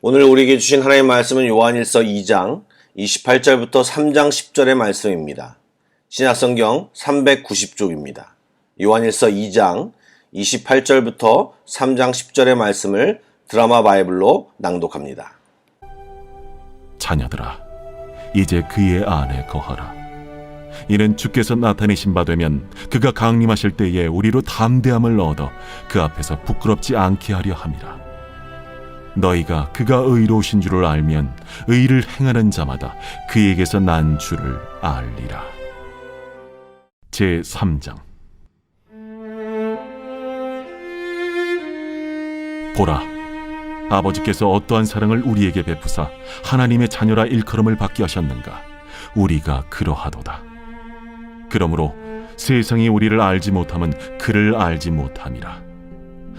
오늘 우리에게 주신 하나님의 말씀은 요한일서 2장 28절부터 3장 10절의 말씀입니다. 신약성경 390쪽입니다. 요한일서 2장 28절부터 3장 10절의 말씀을 드라마 바이블로 낭독합니다. 자녀들아, 이제 그의 안에 거하라. 이는 주께서 나타내신 바 되면 그가 강림하실 때에 우리로 담대함을 얻어 그 앞에서 부끄럽지 않게 하려 함이라. 너희가 그가 의로우신 줄을 알면 의를 행하는 자마다 그에게서 난 줄을 알리라. 제3장. 보라, 아버지께서 어떠한 사랑을 우리에게 베푸사 하나님의 자녀라 일컬음을 받게 하셨는가. 우리가 그러하도다. 그러므로 세상이 우리를 알지 못함은 그를 알지 못함이라.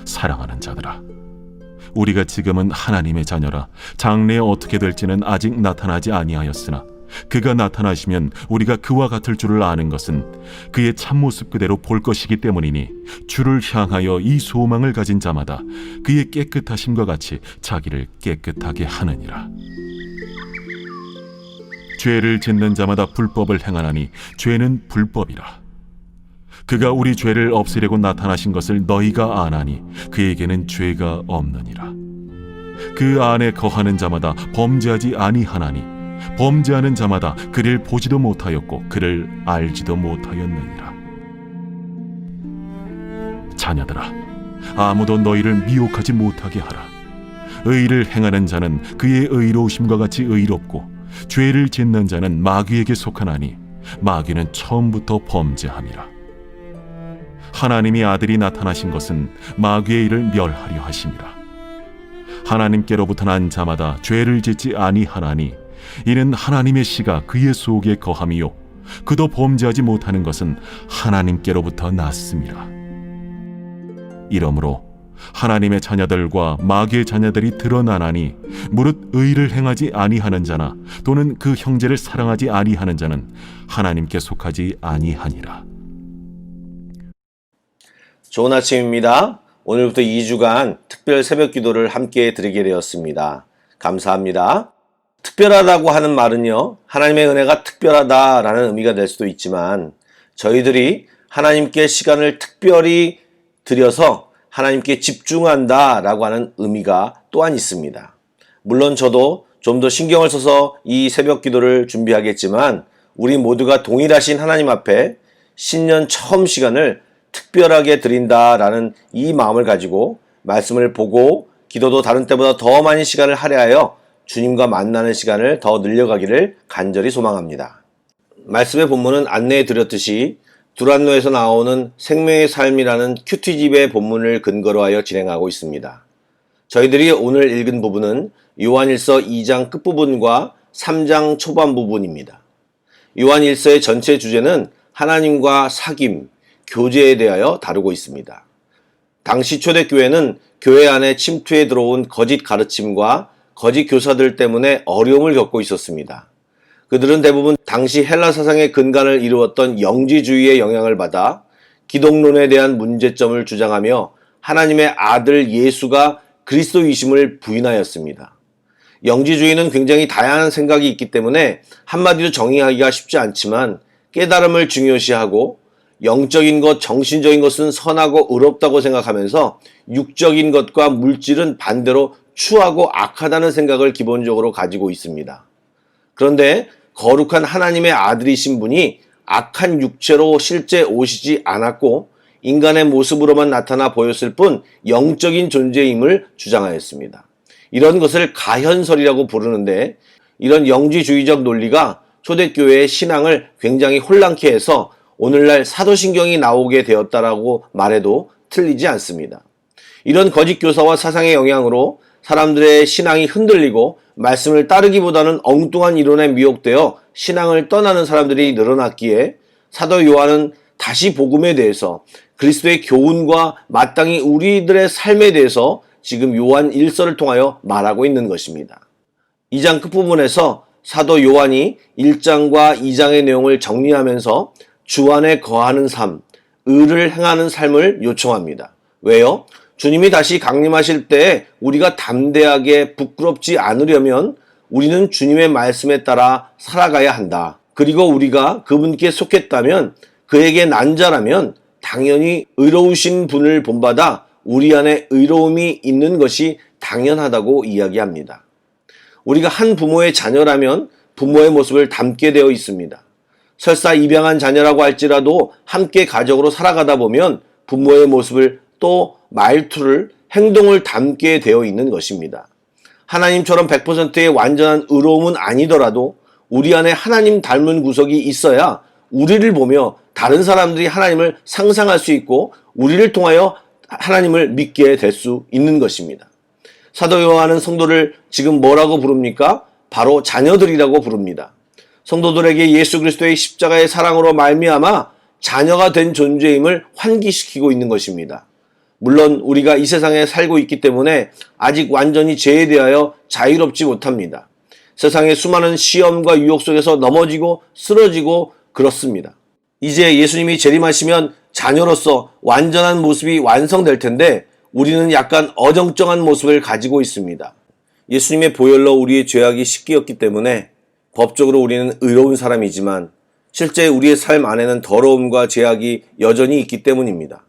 사랑하는 자들아, 우리가 지금은 하나님의 자녀라. 장래에 어떻게 될지는 아직 나타나지 아니하였으나 그가 나타나시면 우리가 그와 같을 줄을 아는 것은 그의 참모습 그대로 볼 것이기 때문이니, 주를 향하여 이 소망을 가진 자마다 그의 깨끗하심과 같이 자기를 깨끗하게 하느니라. 죄를 짓는 자마다 불법을 행하나니 죄는 불법이라. 그가 우리 죄를 없애려고 나타나신 것을 너희가 아나니 그에게는 죄가 없느니라. 그 안에 거하는 자마다 범죄하지 아니하나니 범죄하는 자마다 그를 보지도 못하였고 그를 알지도 못하였느니라. 자녀들아, 아무도 너희를 미혹하지 못하게 하라. 의를 행하는 자는 그의 의로우심과 같이 의롭고 죄를 짓는 자는 마귀에게 속하나니 마귀는 처음부터 범죄함이라. 하나님이 아들이 나타나신 것은 마귀의 일을 멸하려 하심이라. 하나님께로부터 난 자마다 죄를 짓지 아니하나니 이는 하나님의 씨가 그의 속에 거함이요 그도 범죄하지 못하는 것은 하나님께로부터 났음이라. 이러므로 하나님의 자녀들과 마귀의 자녀들이 드러나나니 무릇 의를 행하지 아니하는 자나 또는 그 형제를 사랑하지 아니하는 자는 하나님께 속하지 아니하니라. 좋은 아침입니다. 오늘부터 2주간 특별 새벽 기도를 함께 드리게 되었습니다. 감사합니다. 특별하다고 하는 말은요, 하나님의 은혜가 특별하다라는 의미가 될 수도 있지만 저희들이 하나님께 시간을 특별히 들여서 하나님께 집중한다라고 하는 의미가 또한 있습니다. 물론 저도 좀 더 신경을 써서 이 새벽 기도를 준비하겠지만 우리 모두가 동일하신 하나님 앞에 신년 처음 시간을 특별하게 드린다라는 이 마음을 가지고 말씀을 보고 기도도 다른 때보다 더 많이 시간을 할애하여 주님과 만나는 시간을 더 늘려가기를 간절히 소망합니다. 말씀의 본문은 안내해 드렸듯이 두란노에서 나오는 생명의 삶이라는 큐티집의 본문을 근거로 하여 진행하고 있습니다. 저희들이 오늘 읽은 부분은 요한일서 2장 끝부분과 3장 초반 부분입니다. 요한일서의 전체 주제는 하나님과 사귐, 교제에 대하여 다루고 있습니다. 당시 초대교회는 교회 안에 침투해 들어온 거짓 가르침과 거짓 교사들 때문에 어려움을 겪고 있었습니다. 그들은 대부분 당시 헬라 사상의 근간을 이루었던 영지주의의 영향을 받아 기독론에 대한 문제점을 주장하며 하나님의 아들 예수가 그리스도이심을 부인하였습니다. 영지주의는 굉장히 다양한 생각이 있기 때문에 한마디로 정의하기가 쉽지 않지만 깨달음을 중요시하고 영적인 것, 정신적인 것은 선하고 의롭다고 생각하면서 육적인 것과 물질은 반대로 추하고 악하다는 생각을 기본적으로 가지고 있습니다. 그런데 거룩한 하나님의 아들이신 분이 악한 육체로 실제 오시지 않았고 인간의 모습으로만 나타나 보였을 뿐 영적인 존재임을 주장하였습니다. 이런 것을 가현설이라고 부르는데, 이런 영지주의적 논리가 초대교회의 신앙을 굉장히 혼란케 해서 오늘날 사도신경이 나오게 되었다라고 말해도 틀리지 않습니다. 이런 거짓 교사와 사상의 영향으로 사람들의 신앙이 흔들리고 말씀을 따르기보다는 엉뚱한 이론에 미혹되어 신앙을 떠나는 사람들이 늘어났기에 사도 요한은 다시 복음에 대해서, 그리스도의 교훈과 마땅히 우리들의 삶에 대해서 지금 요한 1서를 통하여 말하고 있는 것입니다. 2장 끝부분에서 사도 요한이 1장과 2장의 내용을 정리하면서 주 안에 거하는 삶, 의를 행하는 삶을 요청합니다. 왜요? 주님이 다시 강림하실 때 우리가 담대하게 부끄럽지 않으려면 우리는 주님의 말씀에 따라 살아가야 한다. 그리고 우리가 그분께 속했다면, 그에게 난 자라면 당연히 의로우신 분을 본받아 우리 안에 의로움이 있는 것이 당연하다고 이야기합니다. 우리가 한 부모의 자녀라면 부모의 모습을 닮게 되어 있습니다. 설사 입양한 자녀라고 할지라도 함께 가족으로 살아가다 보면 부모의 모습을 또 말투를, 행동을 닮게 되어 있는 것입니다. 하나님처럼 100%의 완전한 의로움은 아니더라도 우리 안에 하나님 닮은 구석이 있어야 우리를 보며 다른 사람들이 하나님을 상상할 수 있고 우리를 통하여 하나님을 믿게 될 수 있는 것입니다. 사도 요한은 성도를 지금 뭐라고 부릅니까? 바로 자녀들이라고 부릅니다. 성도들에게 예수 그리스도의 십자가의 사랑으로 말미암아 자녀가 된 존재임을 환기시키고 있는 것입니다. 물론 우리가 이 세상에 살고 있기 때문에 아직 완전히 죄에 대하여 자유롭지 못합니다. 세상의 수많은 시험과 유혹 속에서 넘어지고 쓰러지고 그렇습니다. 이제 예수님이 재림하시면 자녀로서 완전한 모습이 완성될 텐데 우리는 약간 어정쩡한 모습을 가지고 있습니다. 예수님의 보혈로 우리의 죄악이 씻기었기 때문에 법적으로 우리는 의로운 사람이지만 실제 우리의 삶 안에는 더러움과 죄악이 여전히 있기 때문입니다.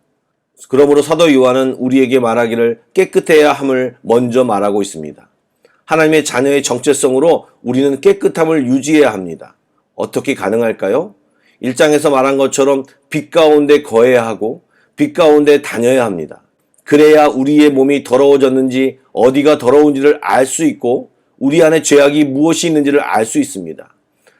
그러므로 사도 요한은 우리에게 말하기를 깨끗해야 함을 먼저 말하고 있습니다. 하나님의 자녀의 정체성으로 우리는 깨끗함을 유지해야 합니다. 어떻게 가능할까요? 1장에서 말한 것처럼 빛 가운데 거해야 하고 빛 가운데 다녀야 합니다. 그래야 우리의 몸이 더러워졌는지 어디가 더러운지를 알 수 있고 우리 안에 죄악이 무엇이 있는지를 알 수 있습니다.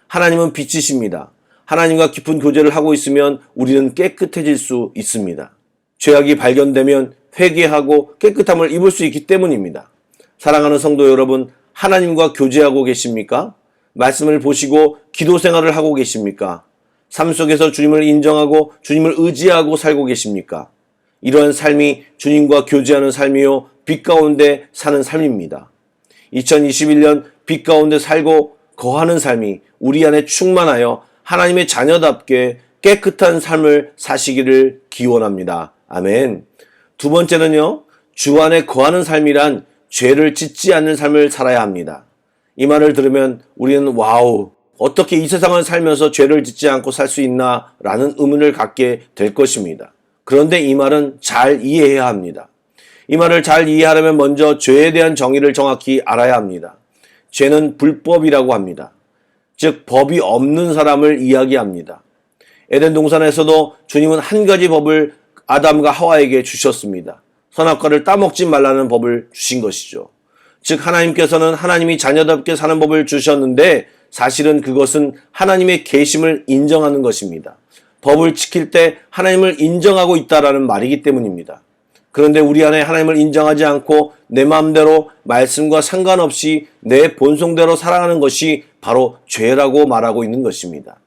하나님은 빛이십니다. 하나님과 깊은 교제를 하고 있으면 우리는 깨끗해질 수 있습니다. 죄악이 발견되면 회개하고 깨끗함을 입을 수 있기 때문입니다. 사랑하는 성도 여러분, 하나님과 교제하고 계십니까? 말씀을 보시고 기도 생활을 하고 계십니까? 삶 속에서 주님을 인정하고 주님을 의지하고 살고 계십니까? 이러한 삶이 주님과 교제하는 삶이요, 빛 가운데 사는 삶입니다. 2021년 빛 가운데 살고 거하는 삶이 우리 안에 충만하여 하나님의 자녀답게 깨끗한 삶을 사시기를 기원합니다. 아멘. 두 번째는요, 주 안에 거하는 삶이란 죄를 짓지 않는 삶을 살아야 합니다. 이 말을 들으면 우리는 와우, 어떻게 이 세상을 살면서 죄를 짓지 않고 살 수 있나 라는 의문을 갖게 될 것입니다. 그런데 이 말은 잘 이해해야 합니다. 이 말을 잘 이해하려면 먼저 죄에 대한 정의를 정확히 알아야 합니다. 죄는 불법이라고 합니다. 즉 법이 없는 사람을 이야기합니다. 에덴 동산에서도 주님은 한 가지 법을 아담과 하와에게 주셨습니다. 선악과를 따먹지 말라는 법을 주신 것이죠. 즉 하나님께서는 하나님이 자녀답게 사는 법을 주셨는데 사실은 그것은 하나님의 계심을 인정하는 것입니다. 법을 지킬 때 하나님을 인정하고 있다라는 말이기 때문입니다. 그런데 우리 안에 하나님을 인정하지 않고 내 마음대로 말씀과 상관없이 내 본성대로 살아가는 것이 바로 죄라고 말하고 있는 것입니다.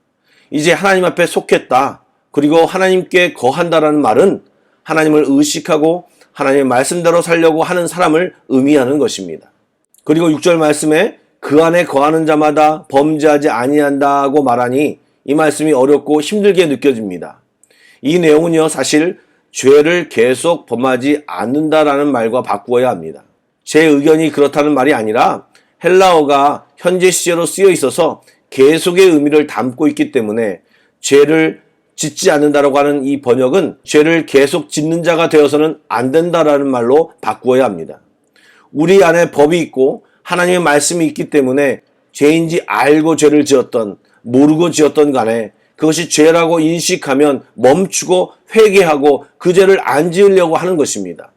이제 하나님 앞에 속했다. 그리고 하나님께 거한다라는 말은 하나님을 의식하고 하나님의 말씀대로 살려고 하는 사람을 의미하는 것입니다. 그리고 6절 말씀에 그 안에 거하는 자마다 범죄하지 아니한다고 말하니 이 말씀이 어렵고 힘들게 느껴집니다. 이 내용은요, 사실 죄를 계속 범하지 않는다라는 말과 바꾸어야 합니다. 제 의견이 그렇다는 말이 아니라 헬라어가 현재 시제로 쓰여 있어서 계속의 의미를 담고 있기 때문에 죄를 짓지 않는다라고 하는 이 번역은 죄를 계속 짓는 자가 되어서는 안 된다라는 말로 바꾸어야 합니다. 우리 안에 법이 있고 하나님의 말씀이 있기 때문에 죄인지 알고 죄를 지었던 모르고 지었던 간에 그것이 죄라고 인식하면 멈추고 회개하고 그 죄를 안 지으려고 하는 것입니다.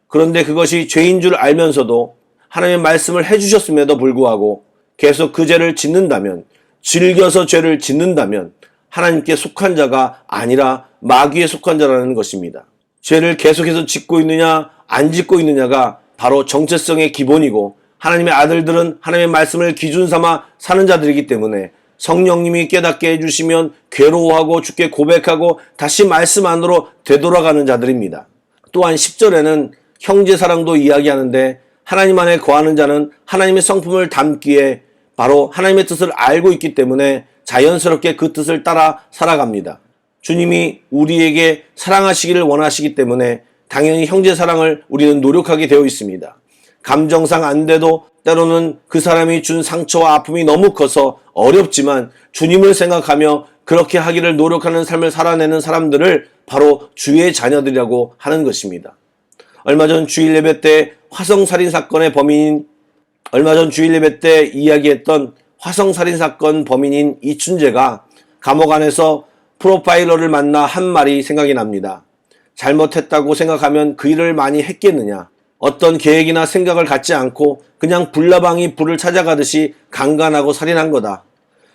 그런데 그것이 죄인 줄 알면서도 하나님의 말씀을 해주셨음에도 불구하고 계속 그 죄를 짓는다면, 즐겨서 죄를 짓는다면 하나님께 속한 자가 아니라 마귀에 속한 자라는 것입니다. 죄를 계속해서 짓고 있느냐 안 짓고 있느냐가 바로 정체성의 기본이고 하나님의 아들들은 하나님의 말씀을 기준 삼아 사는 자들이기 때문에 성령님이 깨닫게 해주시면 괴로워하고 주께 고백하고 다시 말씀 안으로 되돌아가는 자들입니다. 또한 10절에는 형제사랑도 이야기하는데 하나님 안에 거하는 자는 하나님의 성품을 담기에 바로 하나님의 뜻을 알고 있기 때문에 자연스럽게 그 뜻을 따라 살아갑니다. 주님이 우리에게 사랑하시기를 원하시기 때문에 당연히 형제 사랑을 우리는 노력하게 되어 있습니다. 감정상 안 돼도 때로는 그 사람이 준 상처와 아픔이 너무 커서 어렵지만 주님을 생각하며 그렇게 하기를 노력하는 삶을 살아내는 사람들을 바로 주의 자녀들이라고 하는 것입니다. 얼마 전 주일 예배 때 이야기했던 화성살인 사건 범인인 이춘재가 감옥 안에서 프로파일러를 만나 한 말이 생각이 납니다. 잘못했다고 생각하면 그 일을 많이 했겠느냐. 어떤 계획이나 생각을 갖지 않고 그냥 불나방이 불을 찾아가듯이 강간하고 살인한 거다.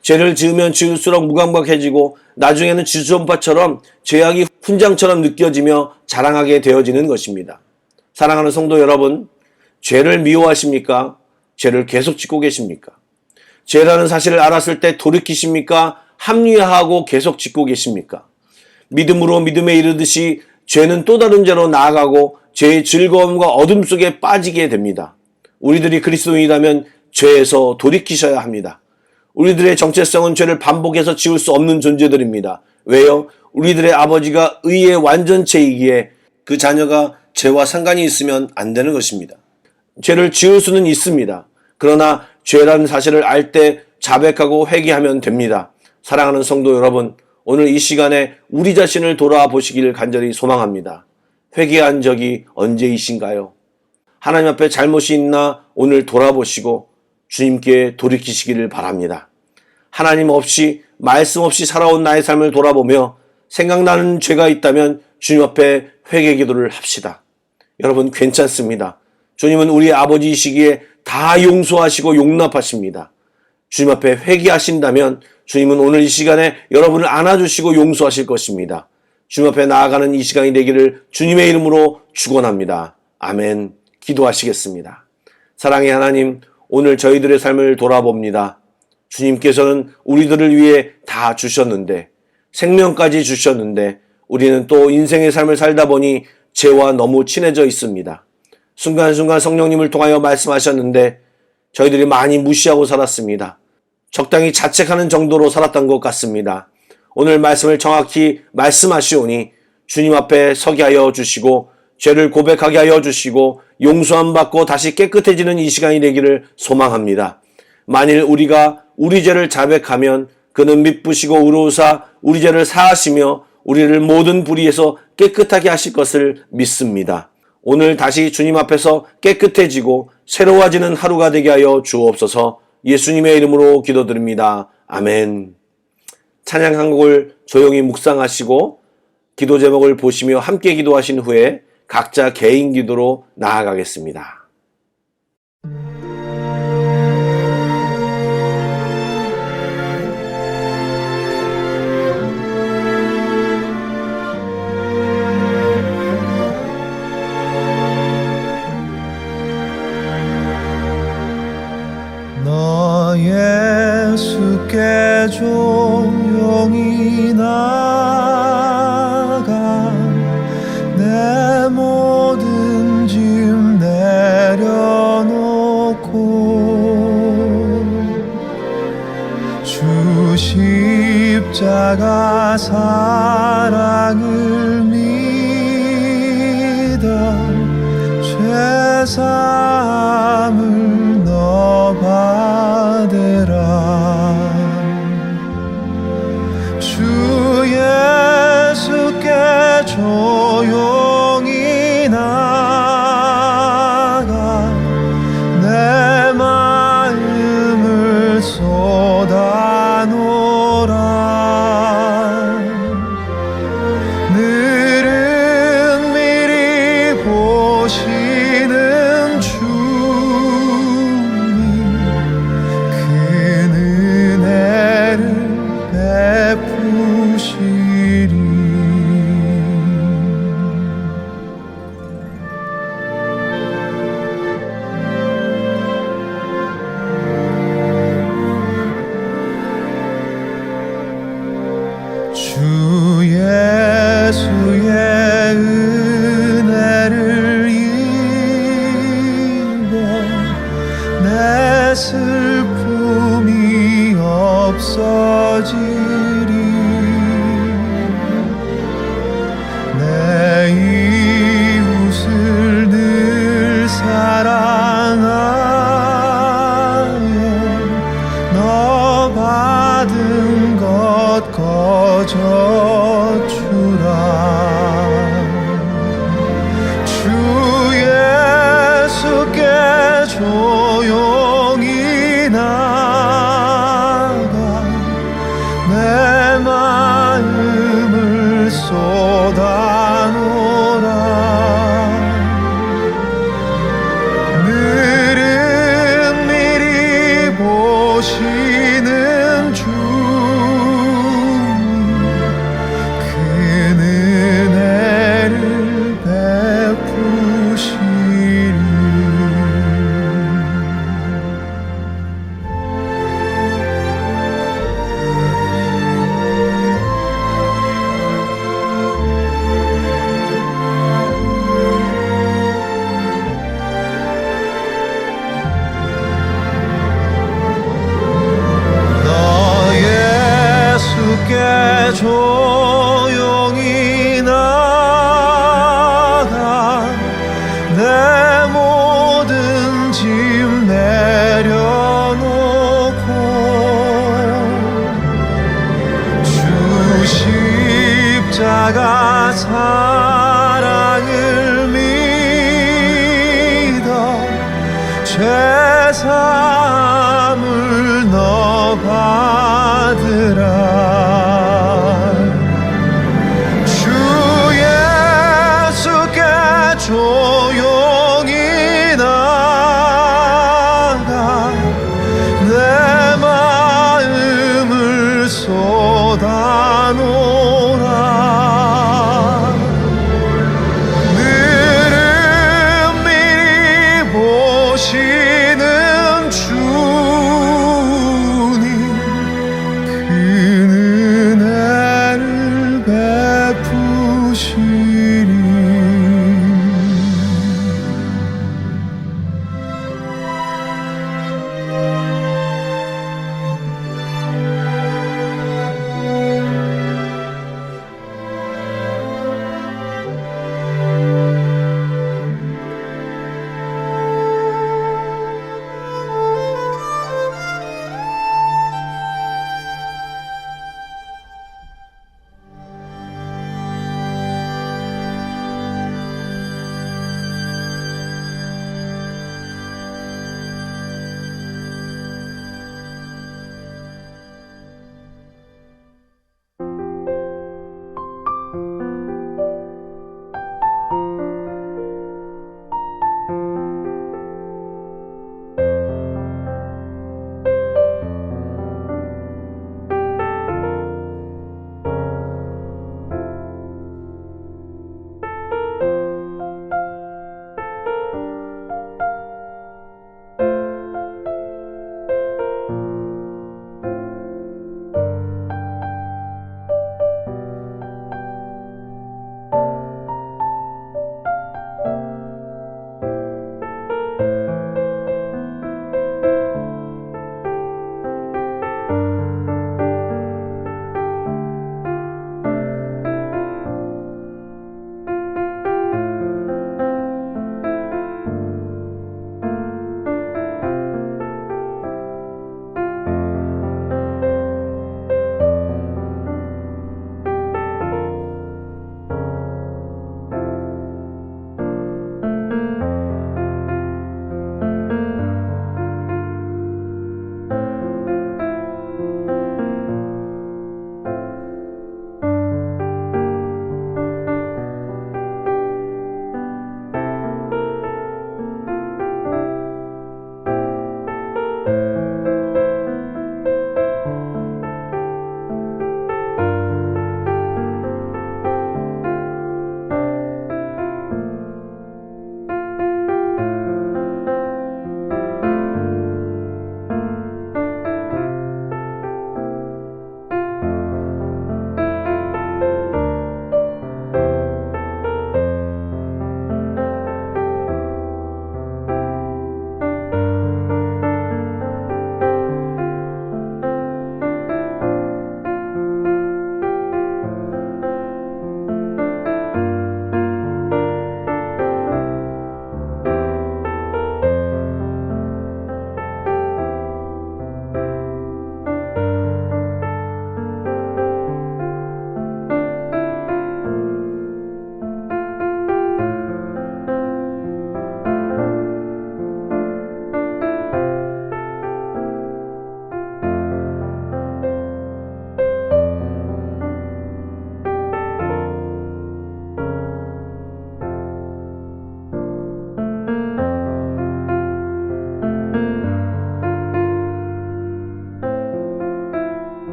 죄를 지으면 지을수록 무감각해지고 나중에는 지수전파처럼 죄악이 훈장처럼 느껴지며 자랑하게 되어지는 것입니다. 사랑하는 성도 여러분, 죄를 미워하십니까? 죄를 계속 짓고 계십니까? 죄라는 사실을 알았을 때 돌이키십니까? 합리화하고 계속 짓고 계십니까? 믿음으로 믿음에 이르듯이 죄는 또 다른 죄로 나아가고 죄의 즐거움과 어둠 속에 빠지게 됩니다. 우리들이 그리스도인이라면 죄에서 돌이키셔야 합니다. 우리들의 정체성은 죄를 반복해서 지울 수 없는 존재들입니다. 왜요? 우리들의 아버지가 의의 완전체이기에 그 자녀가 죄와 상관이 있으면 안 되는 것입니다. 죄를 지을 수는 있습니다. 그러나 죄라는 사실을 알 때 자백하고 회개하면 됩니다. 사랑하는 성도 여러분, 오늘 이 시간에 우리 자신을 돌아보시기를 간절히 소망합니다. 회개한 적이 언제이신가요? 하나님 앞에 잘못이 있나 오늘 돌아보시고 주님께 돌이키시기를 바랍니다. 하나님 없이 말씀 없이 살아온 나의 삶을 돌아보며 생각나는 죄가 있다면 주님 앞에 회개 기도를 합시다. 여러분 괜찮습니다. 주님은 우리 아버지이시기에 다 용서하시고 용납하십니다. 주님 앞에 회개하신다면 주님은 오늘 이 시간에 여러분을 안아주시고 용서하실 것입니다. 주님 앞에 나아가는 이 시간이 되기를 주님의 이름으로 축원합니다. 아멘. 기도하시겠습니다. 사랑의 하나님, 오늘 저희들의 삶을 돌아봅니다. 주님께서는 우리들을 위해 다 주셨는데, 생명까지 주셨는데 우리는 또 인생의 삶을 살다 보니 죄와 너무 친해져 있습니다. 순간순간 성령님을 통하여 말씀하셨는데 저희들이 많이 무시하고 살았습니다. 적당히 자책하는 정도로 살았던 것 같습니다. 오늘 말씀을 정확히 말씀하시오니 주님 앞에 서게 하여 주시고 죄를 고백하게 하여 주시고 용서함 받고 다시 깨끗해지는 이 시간이 되기를 소망합니다. 만일 우리가 우리 죄를 자백하면 그는 미쁘시고 의로우사 우리 죄를 사하시며 우리를 모든 불의에서 깨끗하게 하실 것을 믿습니다. 오늘 다시 주님 앞에서 깨끗해지고 새로워지는 하루가 되게 하여 주옵소서. 예수님의 이름으로 기도드립니다. 아멘. 찬양 한 곡을 조용히 묵상하시고 기도 제목을 보시며 함께 기도하신 후에 각자 개인 기도로 나아가겠습니다. 너 예수께 조용히 나가 내 모든 짐 내려놓고 주 십자가 사랑을 믿어 죄사함을 너 받으라. 주 예수께 조용히 나가 내 마음을 쏟아놓으라. 늘은 미리 보시는 주님 그 은혜를 베푸시리. 주 예수의 은혜를 입어 내 슬픔이 없어지리. 내 젖주라 주 예수께 조용히 나가 내 마음을 쏟아놓으라 늘은 미리 보시는 주 그 은혜를 베푸시리 너 예수께 조용히 나가 내 모든 짐 내려놓고 주 십자가 사랑을 믿어 죄사함을 너 받으라 주 예수께 조용히 나가 내 마음을 쏟아놓으라